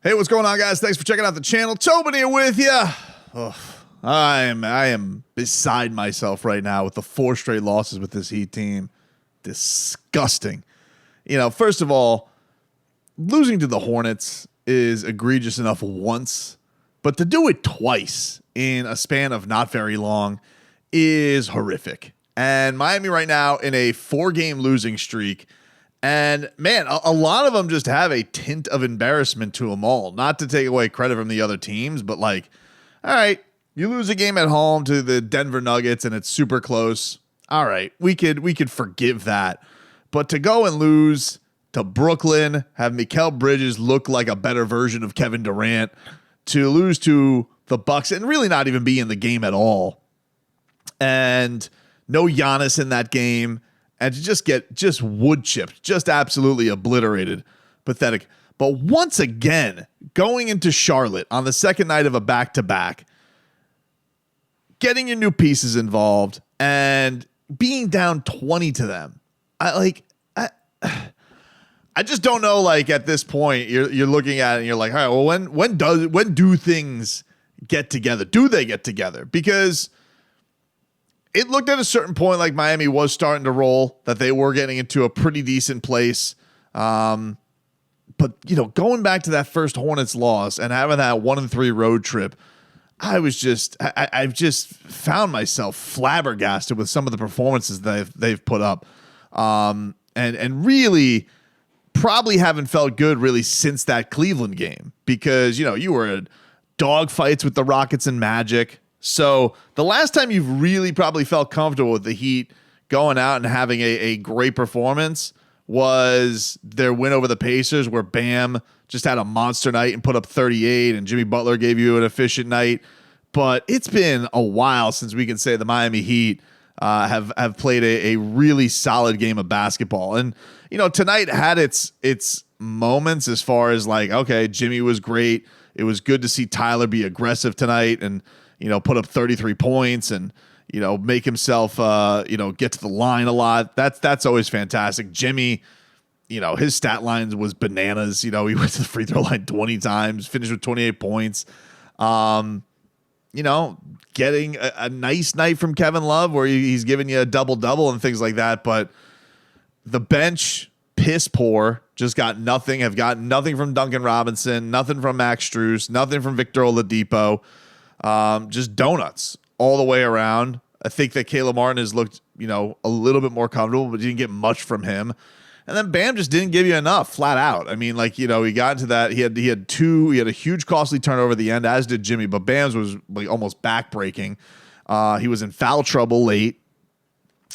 Hey, what's going on, guys? Thanks for checking out the channel. Tobin here with you. I am beside myself right now with the 4 straight losses with this Heat team. Disgusting. You know, first of all, losing to the Hornets is egregious enough once, but to do it twice in a span of not very long is horrific. And Miami right now in a 4-game losing streak. And, man, a lot of them just have a tint of embarrassment to them all. Not to take away credit from the other teams, but, like, all right, you lose a game at home to the Denver Nuggets and it's super close. All right, we could forgive that. But to go and lose to Brooklyn, have Mikal Bridges look like a better version of Kevin Durant, to lose to the Bucks and really not even be in the game at all, and no Giannis in that game, and to just get wood chipped, just absolutely obliterated. Pathetic. But once again, going into Charlotte on the second night of a back-to-back, getting your new pieces involved and being down 20 to them. I just don't know, like, at this point, you're looking at it and you're like, all right, well, when do things get together? Do they get together? Because it looked at a certain point like Miami was starting to roll, that they were getting into a pretty decent place. But, you know, going back to that first Hornets loss and having that 1-3 road trip, I've just found myself flabbergasted with some of the performances that they've put up. And really probably haven't felt good really since that Cleveland game, because, you know, you were in dog fights with the Rockets and Magic. So the last time you've really probably felt comfortable with the Heat going out and having a great performance was their win over the Pacers, where Bam just had a monster night and put up 38, and Jimmy Butler gave you an efficient night. But it's been a while since we can say the Miami Heat have played a really solid game of basketball. And, you know, tonight had its moments as far as, like, okay, Jimmy was great. It was good to see Tyler be aggressive tonight and, you know, put up 33 points and, you know, make himself, get to the line a lot. That's always fantastic. Jimmy, you know, his stat lines was bananas. You know, he went to the free throw line 20 times, finished with 28 points. You know, getting a nice night from Kevin Love where he's giving you a double-double and things like that. But the bench, piss poor, just got nothing. Have gotten nothing from Duncan Robinson, nothing from Max Strus, nothing from Victor Oladipo. Just donuts all the way around. I think that Caleb Martin has looked, you know, a little bit more comfortable, but you didn't get much from him. And then Bam just didn't give you enough, flat out. I mean, like, you know, he got into that. He had a huge costly turnover at the end, as did Jimmy, but Bam's was like almost back-breaking. He was in foul trouble late.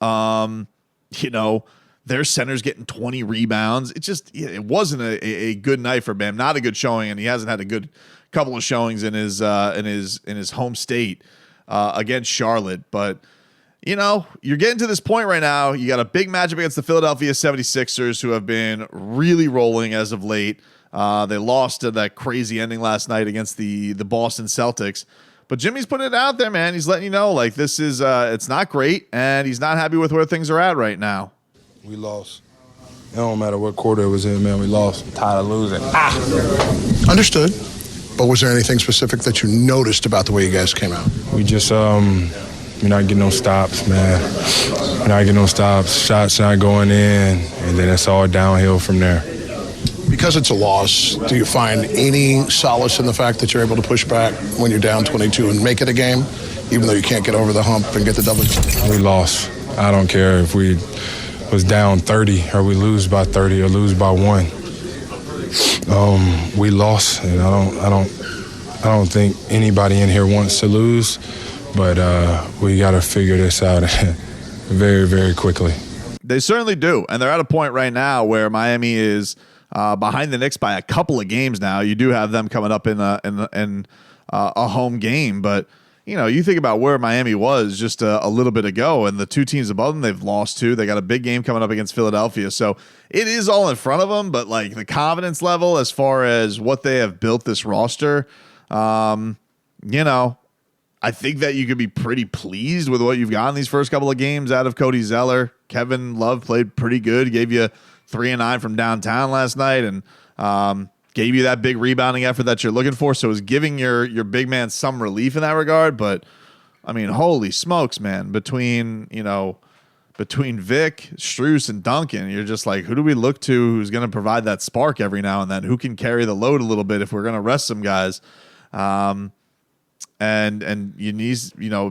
You know, their center's getting 20 rebounds. It wasn't a good night for Bam. Not a good showing, and he hasn't had a good couple of showings in his home state against Charlotte. But, you know, you're getting to this point right now. You got a big matchup against the Philadelphia 76ers, who have been really rolling as of late. They lost to that crazy ending last night against the Boston Celtics. But Jimmy's putting it out there, man. He's letting you know, like, this is it's not great, and he's not happy with where things are at right now. We lost. It don't matter what quarter it was in, man. We lost. I'm tired of losing. Understood. But was there anything specific that you noticed about the way you guys came out? We just, we're not getting no stops, man. We're not getting no stops. Shots not going in, and then it's all downhill from there. Because it's a loss, do you find any solace in the fact that you're able to push back when you're down 22 and make it a game, even though you can't get over the hump and get the double? We lost. I don't care if we was down 30 or we lose by 30 or lose by 1. We lost, and I don't think anybody in here wants to lose, but we got to figure this out very, very quickly. They certainly do, and they're at a point right now where Miami is behind the Knicks by a couple of games now. You do have them coming up in a home game, but, you know, you think about where Miami was just a little bit ago, and the two teams above them they've lost to. They got a big game coming up against Philadelphia, so it is all in front of them. But, like, the confidence level as far as what they have built this roster, you know, I think that you could be pretty pleased with what you've got in these first couple of games out of Cody Zeller. Kevin Love played pretty good. Gave you 3 and 9 from downtown last night, and gave you that big rebounding effort that you're looking for. So it was giving your big man some relief in that regard. But I mean, holy smokes, man, between Vic, Strus, and Duncan, you're just like, who do we look to who's going to provide that spark every now and then? Who can carry the load a little bit if we're going to rest some guys? And you need,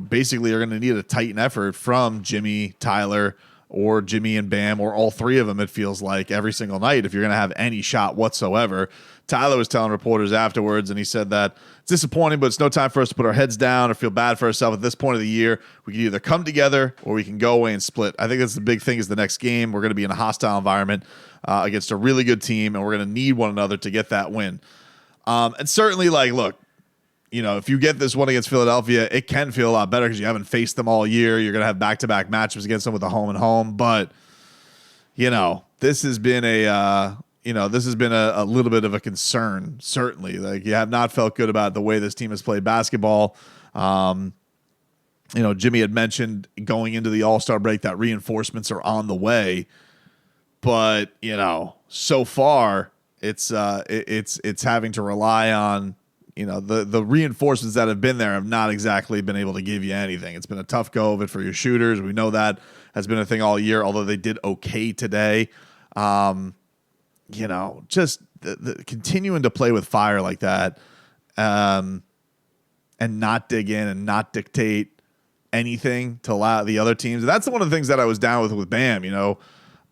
basically you're going to need a tighten effort from Jimmy, Tyler, or Jimmy and Bam, or all three of them, it feels like, every single night if you're going to have any shot whatsoever. Tyler was telling reporters afterwards, and he said that it's disappointing, but it's no time for us to put our heads down or feel bad for ourselves at this point of the year. We can either come together or we can go away and split. I think that's the big thing is the next game. We're going to be in a hostile environment against a really good team, and we're going to need one another to get that win. And certainly, look, if you get this one against Philadelphia, it can feel a lot better because you haven't faced them all year. You're going to have back-to-back matchups against them with a home and home. But, this has been a little bit of a concern, certainly. Like, you have not felt good about the way this team has played basketball. Jimmy had mentioned going into the All-Star break that reinforcements are on the way. But, so far it's having to rely on the reinforcements that have been there have not exactly been able to give you anything. It's been a tough go of it for your shooters. We know that has been a thing all year, although they did okay today. Just the continuing to play with fire like that and not dig in and not dictate anything to allow the other teams. That's one of the things that I was down with Bam.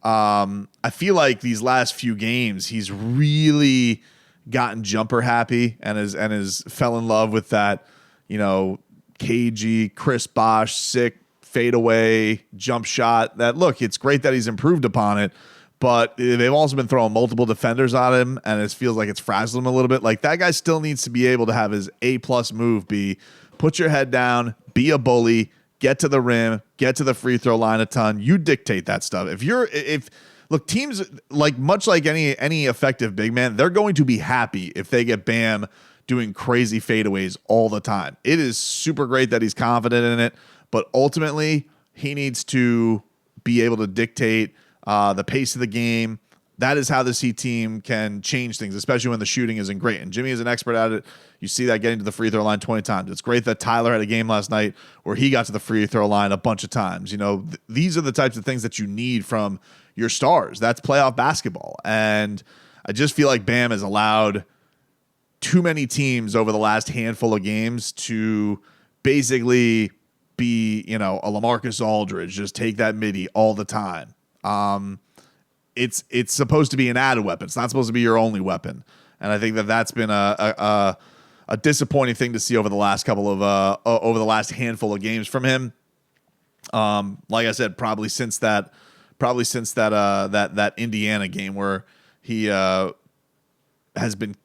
I feel like these last few games, he's really gotten jumper happy and is fell in love with that, cagey, Chris Bosh, sick fadeaway jump shot. That, look, it's great that he's improved upon it, but they've also been throwing multiple defenders on him, and it feels like it's frazzled him a little bit. Like, that guy still needs to be able to have his A+ move be put your head down, be a bully, get to the rim, get to the free throw line a ton. You dictate that stuff. Look, teams, much like any effective big man, they're going to be happy if they get Bam doing crazy fadeaways all the time. It is super great that he's confident in it, but ultimately he needs to be able to dictate the pace of the game. That is how this Heat team can change things, especially when the shooting isn't great. And Jimmy is an expert at it. You see that getting to the free throw line 20 times. It's great that Tyler had a game last night where he got to the free throw line a bunch of times. These are the types of things that you need from your stars. That's playoff basketball. And I just feel like Bam has allowed too many teams over the last handful of games to basically be, a LaMarcus Aldridge, just take that midi all the time. It's supposed to be an added weapon. It's not supposed to be your only weapon. And I think that's been a disappointing thing to see over the last handful of games from him. Like I said, probably since that Indiana game where he has been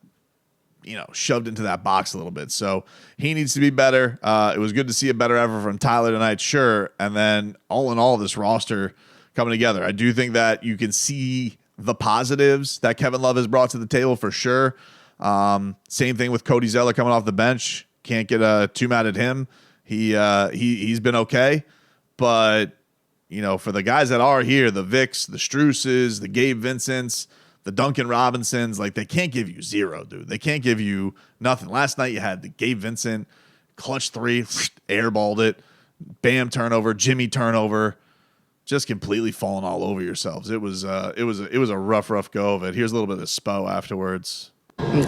shoved into that box a little bit. So he needs to be better. It was good to see a better effort from Tyler tonight, sure. And then all in all, this roster coming together. I do think that you can see the positives that Kevin Love has brought to the table for sure. Same thing with Cody Zeller coming off the bench. Can't get too mad at him. He's been okay, but for the guys that are here, the Vicks, the Struses, the Gabe Vincents, the Duncan Robinsons, they can't give you zero, dude. They can't give you nothing. Last night you had the Gabe Vincent clutch three, airballed it, Bam turnover, Jimmy turnover, just completely falling all over yourselves. It was a rough go of it. Here's a little bit of Spo afterwards. They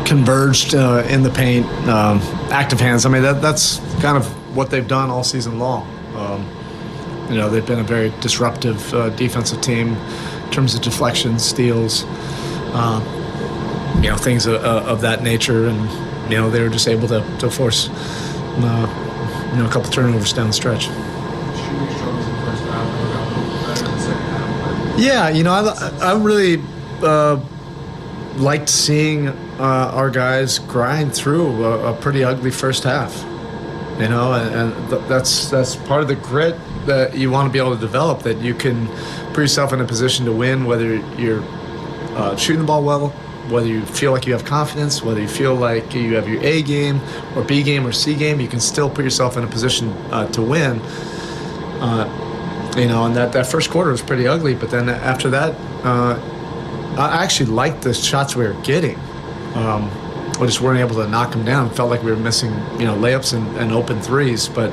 converged in the paint, active hands. That's kind of what they've done all season long. They've been a very disruptive defensive team in terms of deflections, steals, things of that nature. And, they were just able to force, a couple turnovers down the stretch. Yeah, I really liked seeing our guys grind through a pretty ugly first half. And that's part of the grit that you want to be able to develop, that you can put yourself in a position to win, whether you're shooting the ball well, whether you feel like you have confidence, whether you feel like you have your A game or B game or C game, you can still put yourself in a position to win. And that first quarter was pretty ugly, but then after that, I actually liked the shots we were getting. We just weren't able to knock them down. Felt like we were missing, layups and open threes. But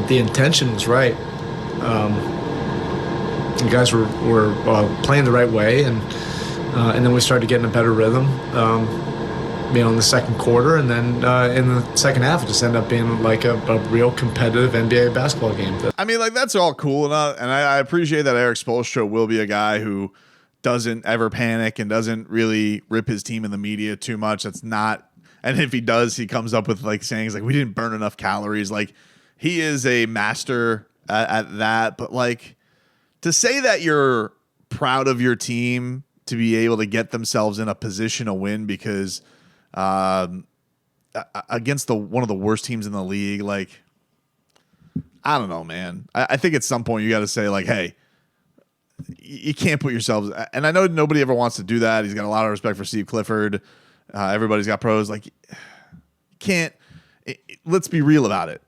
the intention was right. The guys were playing the right way, and then we started getting a better rhythm. In the second quarter, and then in the second half, it just ended up being like a real competitive NBA basketball game. I mean, like, that's all cool enough, and I appreciate that Eric Spoelstra will be a guy who doesn't ever panic and doesn't really rip his team in the media too much. That's not, and if he does, he comes up with like sayings like, "We didn't burn enough calories." Like, he is a master at that. But like, to say that you're proud of your team to be able to get themselves in a position to win because against one of the worst teams in the league, like, I don't know, man. I think at some point you got to say, like, hey, you can't put yourselves, and I know nobody ever wants to do that. He's got a lot of respect for Steve Clifford. Everybody's got pros. Like, let's be real about it.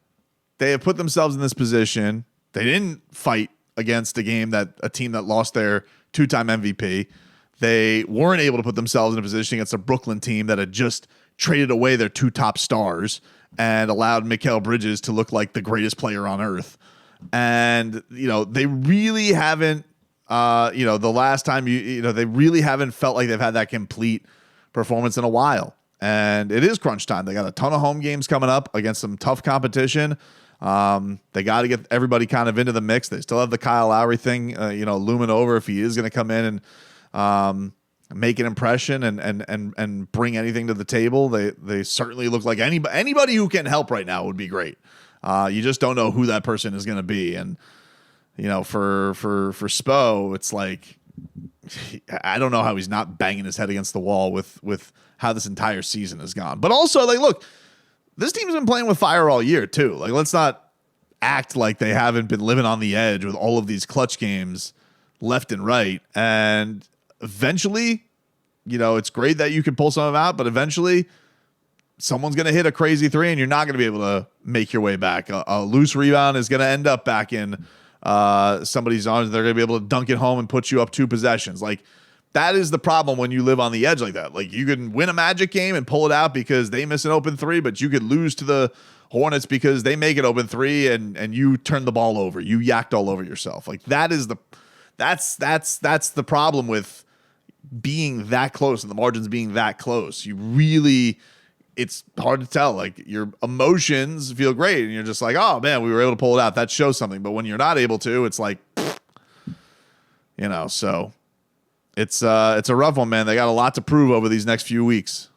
They have put themselves in this position. They didn't fight against a team that lost their 2-time MVP. They weren't able to put themselves in a position against a Brooklyn team that had just traded away their 2 top stars and allowed Mikal Bridges to look like the greatest player on earth. And, they really haven't, the last time they really haven't felt like they've had that complete performance in a while. And it is crunch time. They got a ton of home games coming up against some tough competition. They got to get everybody kind of into the mix. They still have the Kyle Lowry thing, looming over if he is going to come in and make an impression and bring anything to the table. They certainly look like anybody who can help right now would be great. You just don't know who that person is going to be. And, for Spo, it's like, I don't know how he's not banging his head against the wall with how this entire season has gone. But also, like, look, this team's been playing with fire all year too. Like, let's not act like they haven't been living on the edge with all of these clutch games left and right. And eventually, it's great that you can pull some of them out, but eventually someone's going to hit a crazy 3 and you're not going to be able to make your way back. A loose rebound is going to end up back in somebody's arms. They're going to be able to dunk it home and put you up 2 possessions. Like, that is the problem when you live on the edge like that. Like, you can win a Magic game and pull it out because they miss an open 3, but you could lose to the Hornets because they make it open 3 and you turn the ball over. You yacked all over yourself. Like, that's the problem with being that close and the margins being that close. It's hard to tell. Like, your emotions feel great and you're just like, oh man, we were able to pull it out. That shows something. But when you're not able to, it's like, so it's a rough one, man. They got a lot to prove over these next few weeks.